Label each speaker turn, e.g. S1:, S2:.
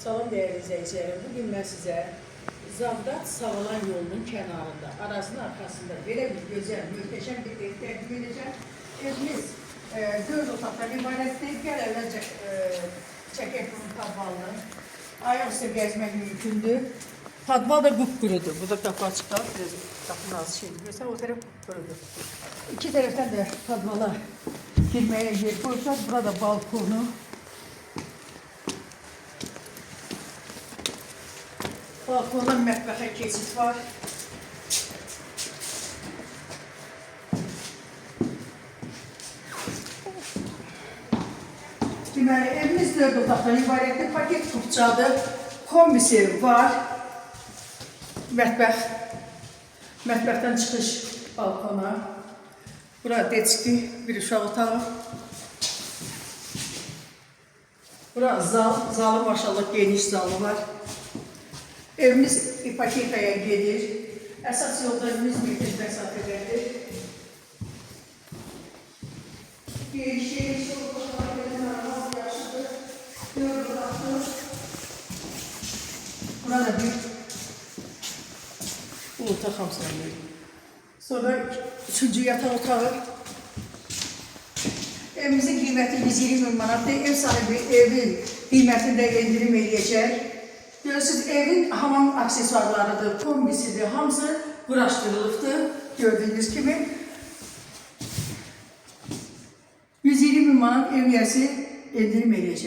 S1: Salam değerli izleyicilerim. Bugün ben size Zavdat Savalan yolunun kenarında, arasının arkasında böyle bir güzel, muhteşem bir ev təqdim edeceğim. Evimiz 4 otaqdan ibarətdir. Gəl əvvəlcə çəkək bunun padvalını. Ayaq üstə gəzmək mümkündür. Padval da qupqurudur. Bu da qapı açıqlar. Biraz qapının ağzı şeydir. Görsən o tərəf qupqurudur. İki tərəfdən də padvala girməyə yer qoyacaq. Burada balkonu. Balkondan mətbəxə keçid var. Deməli, evimiz 4 otaqdan ibarətdir. Paket kubçadır. Kombisi var. Mətbəx. Mətbəxdən çıxış balkona. Bura detski, bir uşaq otağı. Bura zal. Zalı maşallah geniş zalı var. Evimiz ipotekaya gelir. Əsas yolda 100 metr məsafədədir. Geniş yaşıdır. Burada bir otaq hamslanıyor. Sonra 3-cü yataq otağı. Evimizin qiyməti 120 min manatdır. Ev sahibi evin qiymətində endirim edəcək. Görürsünüz, evin hamam aksesuarlarıdır, kombisidir, hamısı quraşdırılıbdır. Gördüğünüz gibi 120 min manat ev yəsi endirim edəcək.